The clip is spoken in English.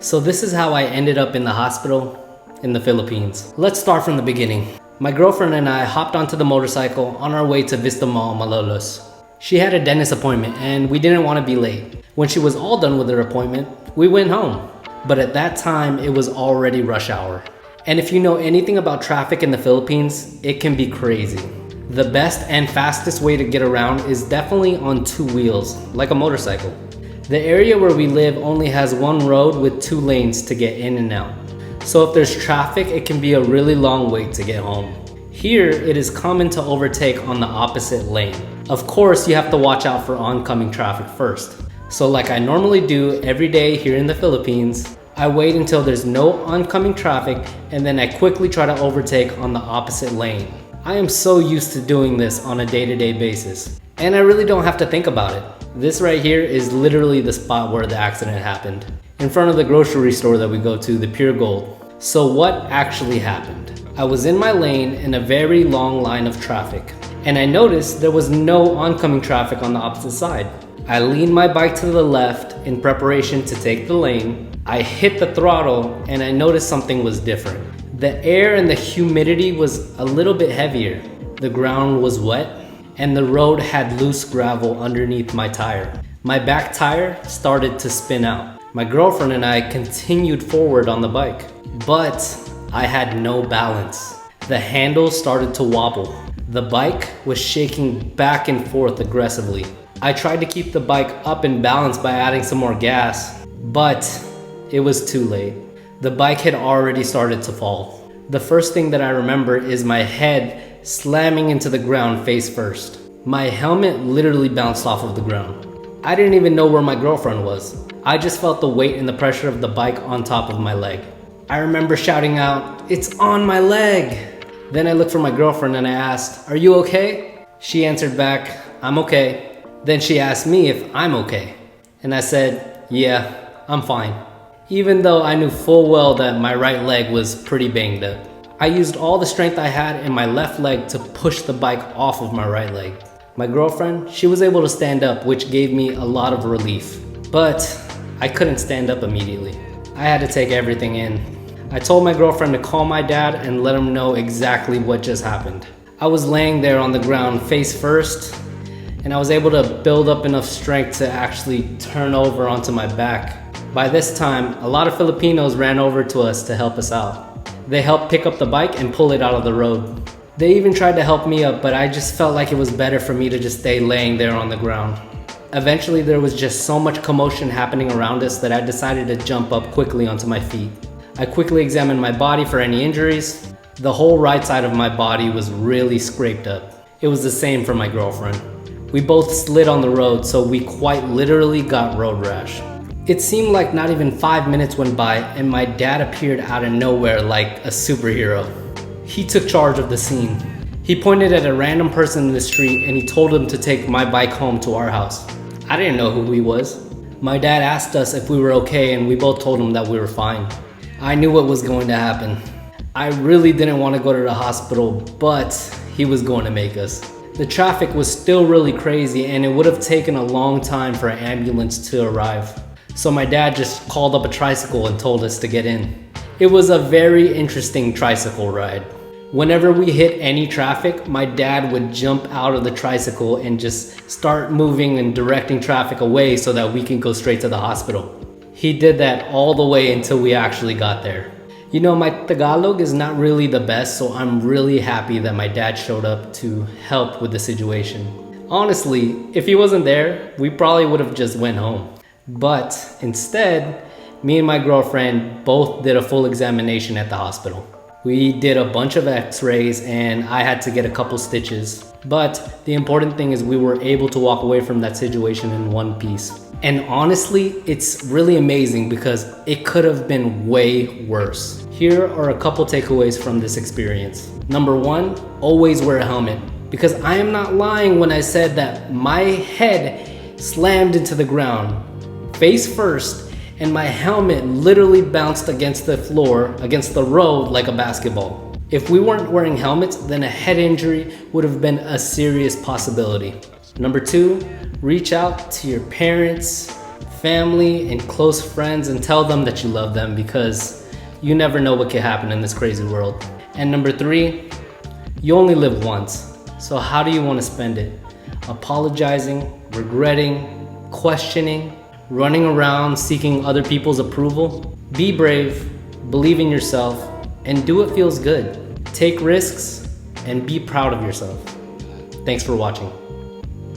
So this is how I ended up in the hospital in the Philippines. Let's start from the beginning. My girlfriend and I hopped onto the motorcycle on our way to Vista Mall, Malolos. She had a dentist appointment and we didn't want to be late. When she was all done with her appointment, we went home. But at that time, it was already rush hour. And if you know anything about traffic in the Philippines, it can be crazy. The best and fastest way to get around is definitely on two wheels, like a motorcycle. The area where we live only has one road with 2 lanes to get in and out. So if there's traffic, it can be a really long wait to get home. Here, it is common to overtake on the opposite lane. Of course, you have to watch out for oncoming traffic first. So like I normally do every day here in the Philippines, I wait until there's no oncoming traffic and then I quickly try to overtake on the opposite lane. I am so used to doing this on a day-to-day basis. And I really don't have to think about it. This right here is literally the spot where the accident happened. In front of the grocery store that we go to, the Pure Gold. So what actually happened? I was in my lane in a very long line of traffic. And I noticed there was no oncoming traffic on the opposite side. I leaned my bike to the left in preparation to take the lane. I hit the throttle and I noticed something was different. The air and the humidity was a little bit heavier. The ground was wet and the road had loose gravel underneath my tire. My back tire started to spin out. My girlfriend and I continued forward on the bike, but I had no balance. The handle started to wobble. The bike was shaking back and forth aggressively. I tried to keep the bike up and balanced by adding some more gas, but it was too late. The bike had already started to fall. The first thing that I remember is my head slamming into the ground face first. My helmet literally bounced off of the ground. I didn't even know where my girlfriend was. I just felt the weight and the pressure of the bike on top of my leg. I remember shouting out, "It's on my leg!" Then I looked for my girlfriend and I asked, "Are you okay?" She answered back, "I'm okay." Then she asked me if I'm okay. And I said, "Yeah, I'm fine." Even though I knew full well that my right leg was pretty banged up. I used all the strength I had in my left leg to push the bike off of my right leg. My girlfriend, she was able to stand up, which gave me a lot of relief. But I couldn't stand up immediately. I had to take everything in. I told my girlfriend to call my dad and let him know exactly what just happened. I was laying there on the ground face first, and I was able to build up enough strength to actually turn over onto my back. By this time, a lot of Filipinos ran over to us to help us out. They helped pick up the bike and pull it out of the road. They even tried to help me up, but I just felt like it was better for me to just stay laying there on the ground. Eventually, there was just so much commotion happening around us that I decided to jump up quickly onto my feet. I quickly examined my body for any injuries. The whole right side of my body was really scraped up. It was the same for my girlfriend. We both slid on the road, so we quite literally got road rash. It seemed like not even 5 minutes went by and my dad appeared out of nowhere like a superhero. He took charge of the scene. He pointed at a random person in the street and he told him to take my bike home to our house. I didn't know who he was. My dad asked us if we were okay and we both told him that we were fine. I knew what was going to happen. I really didn't want to go to the hospital, but he was going to make us. The traffic was still really crazy and it would have taken a long time for an ambulance to arrive. So my dad just called up a tricycle and told us to get in. It was a very interesting tricycle ride. Whenever we hit any traffic, my dad would jump out of the tricycle and just start moving and directing traffic away so that we can go straight to the hospital. He did that all the way until we actually got there. You know, my Tagalog is not really the best, so I'm really happy that my dad showed up to help with the situation. Honestly, if he wasn't there, we probably would have just went home. But instead, me and my girlfriend both did a full examination at the hospital. We did a bunch of x-rays and I had to get a couple stitches. But the important thing is we were able to walk away from that situation in one piece. And honestly, it's really amazing because it could have been way worse. Here are a couple takeaways from this experience. Number 1, always wear a helmet. Because I am not lying when I said that my head slammed into the ground, face first, and my helmet literally bounced against the floor, against the road like a basketball. If we weren't wearing helmets, then a head injury would have been a serious possibility. Number 2, reach out to your parents, family and close friends and tell them that you love them, because you never know what can happen in this crazy world. And number 3, you only live once. So how do you want to spend it? Apologizing, regretting, questioning, running around seeking other people's approval? Be brave, believe in yourself, and do what feels good. Take risks and be proud of yourself. Thanks for watching.